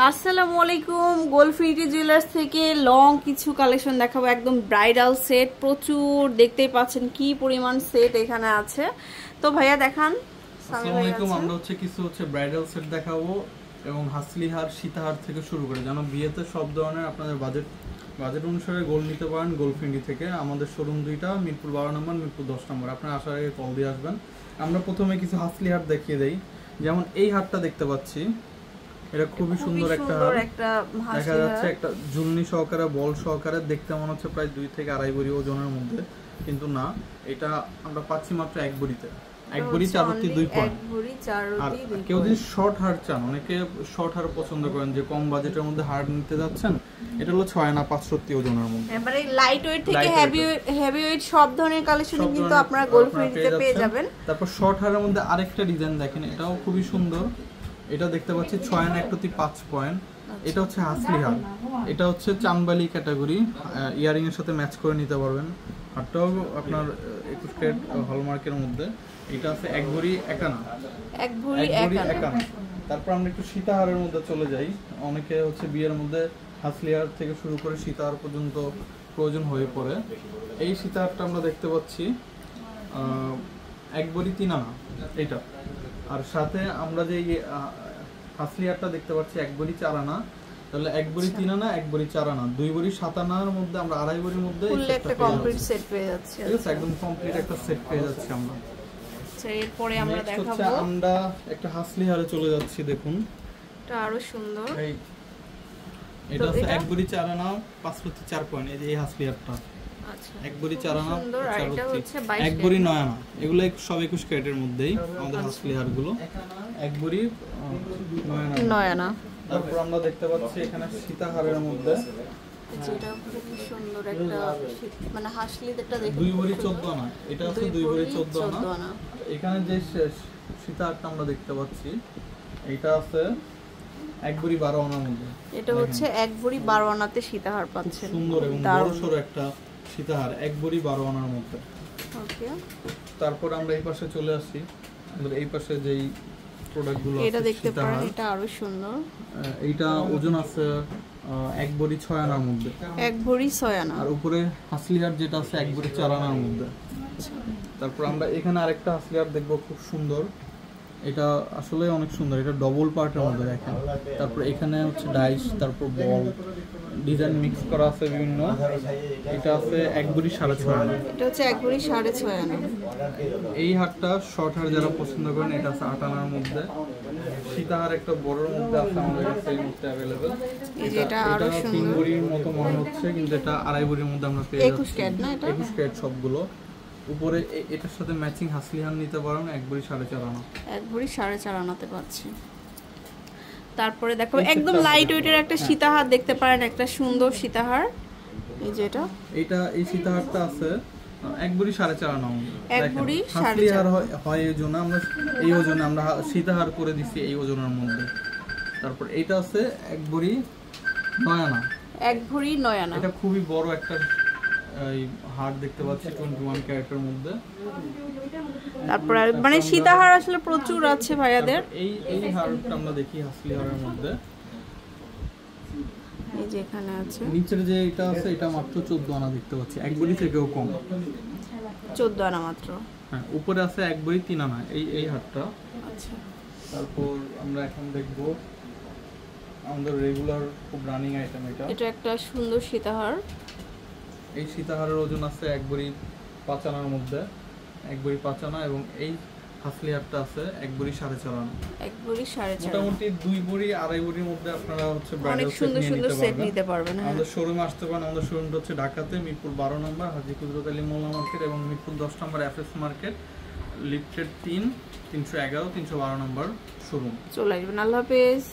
আসসালামু আলাইকুম। গোল্ডফিনিটি জুয়েলার্স থেকে লং কিছু কালেকশন দেখাবো, একদম ব্রাইডাল সেট। প্রচুর দেখতেই পাচ্ছেন কি পরিমাণ সেট এখানে আছে। তো ভাইয়া দেখান। আসসালামু আলাইকুম। আমরা কিছু ব্রাইডাল সেট দেখাবো এবং হাসলিহার সীতাহার থেকে শুরু করে যেন বিয়েতে সব ধরনের আপনাদের বাজেট অনুসারে গোল্ড নিতে পারেন গোল্ডফিনিটি থেকে। আমাদের শোরুম দুইটা, মিরপুর 12 নম্বর, মিরপুর 10 নম্বর। আপনারা আসার আগে কল দিয়ে আসবেন। আমরা প্রথমে কিছু হাসলিহার দেখিয়ে দেই। যেমন এই হারটা দেখতে পাচ্ছি, এটা খুবই সুন্দর একটা হার। দেখা যাচ্ছে একটা ঝুলনি সহকারে, বল সহকারে, দেখতে মনে হচ্ছে প্রায় 2 থেকে 2.5 ভরি ওজনের মধ্যে, কিন্তু না, এটা আমরা পাচ্ছি মাত্র 1 ভরিতে। 1 ভরি 4 রতি 2 পয়েন্ট। আর কেউ যদি শর্ট হার চান, অনেকে শর্ট হার পছন্দ করেন, যে কম বাজেটের মধ্যে হার নিতে যাচ্ছেন, এটা হলো 6 আনা 5 রতি ওজনের মধ্যে। এবারে লাইট ওয়েট থেকে হেভি ওয়েট সব ধরনের কালেকশন কিন্তু আপনারা গোল্ডফিনিটিতে পেয়ে যাবেন। তারপর শর্ট হারের মধ্যে আরেকটা ডিজাইন দেখেন, এটাও খুবই সুন্দর। এটা দেখতে পাচ্ছি 6 আনা 1 রতি 5 পয়েন্ট। এটা হচ্ছে হাসলিহার, এটা হচ্ছে চানবালি ক্যাটাগরি, ইয়ারিং এর সাথে ম্যাচ করে নিতে পারবেন। হারটাও আপনার 21 ক্যারেট হলমার্কের মধ্যে। এটা আছে 1 ভরি 1 আনা। 1 ভরি 1 আনা। তারপর আমরা একটু সীতাহারের মধ্যে চলে যাই। অনেকে বিয়ের মধ্যে হাসলিহার থেকে শুরু করে সীতাহার পর্যন্ত প্রয়োজন হয়ে পড়ে। এই সীতাহারটা আমরা দেখতে পাচ্ছি 1 ভরি 3 আনা এটা। আর সাথে আমরা যে হাসলিহারটা দেখতে পাচ্ছি 1 ভরি 4 আনা। তাহলে 1 ভরি 3 আনা, 1 ভরি 4 আনা, 2 ভরি 7 আনার মধ্যে আমরা 2.5 ভরির মধ্যে একটা কমপ্লিট সেট পেয়ে যাচ্ছি। ঠিক আছে, একদম কমপ্লিট একটা সেট পেয়ে যাচ্ছি আমরা। আচ্ছা, এরপরে আমরা দেখাবো, আমরা একটা হাসলিহারে চলে যাচ্ছি। দেখুন, এটা আরো সুন্দর। এটা আছে 1 ভরি 4 আনা 5 রতি 4 পয়েন্ট। এই হাসলিহারটা আচ্ছা 1 ভরি 4 আনা, আর এটা হচ্ছে 1 ভরি 9 আনা। এগুলো সব 21 ক্যারেটের মধ্যেই আমাদের হাসলিহার গুলো। 1 ভরি 9 আনা। তারপর আমরা দেখতে পাচ্ছি এখানে সীতাহারের মধ্যে, যেটা খুব সুন্দর একটা মানে হাসলিটা দেখুন, 2 ভরি 14 আনা। এটা আছে 2 ভরি 14 আনা। এখানে যে সীতাহারটা আমরা দেখতে পাচ্ছি, এটা আছে 1 ভরি 12 আনার মধ্যে। এটা হচ্ছে 1 ভরি 12 আনাতে সীতাহার পাচ্ছেন। সুন্দর এবং বড়সড় একটা সীতাহার 1 ভরি 12 আনার মধ্যে। ওকে, তারপর আমরা এই পাশে চলে আসি। আমাদের এই পাশে যেই প্রোডাক্টগুলো আছে, এটা দেখতে পারেন, এটা আরো সুন্দর। এইটা ওজন আছে 1 ভরি 6 আনার মধ্যে। 1 ভরি 6 আনা। আর উপরে হাসলিহার যেটা আছে 1 ভরি 4 আনার মধ্যে। তারপর আমরা এখানে আরেকটা হাসলিহার দেখবো, খুব সুন্দর। এটা আসলে অনেক সুন্দর। এটা ডবল পার্টের মধ্যে দেখেন। তারপর এখানে ডাইস, তারপর বল ডিজাইন মিক্স করা আছে বিভিন্ন। এটা আছে 1 ভরি 6.5 আনা। এটা হচ্ছে 1 ভরি 6.5 আনা। এই হারটা শর্ট হার যারা পছন্দ করেন, এটা আছে 8 আনার মধ্যে। সীতাহার একটা বড়র মধ্যে আছে আমাদের কাছে এই মুহূর্তে अवेलेबल। এটা আরো সুন্দর, 3 ভরির মতো মনে হচ্ছে, কিন্তু এটা 2.5 ভরির মধ্যে আমরা পেয়ে যাচ্ছি। 21 ক্যারেট না এটা? 21 ক্যারেট সবগুলো। উপরে এটার সাথে ম্যাচিং হাসলিহার নিতে পারেন 1 ভরি 4.5 আনা। 1 ভরি 4.5 আনাতে পাচ্ছি। তারপরে দেখো একদম লাইট ওয়েটের একটা সীতাহার দেখতে পারেন, একটা সুন্দর সীতাহার। এই যে এই সীতাহারটা আছে 1 ভরি 4.5 আনা। 1 ভরি 4.5 হয় এই জন্য আমরা এই ওজনে আমরা সীতাহার করে দিছি এই ওজনের মধ্যে। তারপর এটা আছে 1 ভরি 9 আনা। 1 ভরি 9 আনা। এটা খুবই বড় একটা এই হার দেখতে পাচ্ছি 21 ক্যারেটের মধ্যে। তারপর মানে সীতাহার আসলে প্রচুর আছে ভাইয়াদের। এই হারটা আমরা দেখি হাসলিহারের মধ্যে। এই যে এখানে আছে নিচের যে এটা আছে, এটা মাত্র 14 আনা দেখতে পাচ্ছি, 1 ভরি থেকেও কম। 14 আনা মাত্র। হ্যাঁ, উপরে আছে 1 ভরি 3 আনা এই হারটা। আচ্ছা, তারপর আমরা এখন দেখব আমাদের রেগুলার খুব রানিং আইটেম। এটা একটা সুন্দর সীতাহার। এই সীতাহারের ওজন আছে 1 ভরি 5 আনার মধ্যে, 1 ভরি 5 আনা। এবং এই হাসলিহারটা আছে 1 ভরি 4.5 আনা। 1 ভরি 4.5। মোটামুটি 2 ভরি 2.5 ভরির মধ্যে আপনারা ব্রাইডাল সেট নিতে পারবেন। আমাদের শোরুমে আসতে পারেন। আমাদের শোরুমটা হচ্ছে ঢাকাতে মিরপুর 12 নম্বর, হাজী কুদরত আলী মোল্লা মার্কেট, এবং মিরপুর 10 নম্বর এফএস মার্কেট, লিফটেড 3, 311, 312 নম্বর শোরুম। চলে আসবেন। আল্লাহ হাফেজ।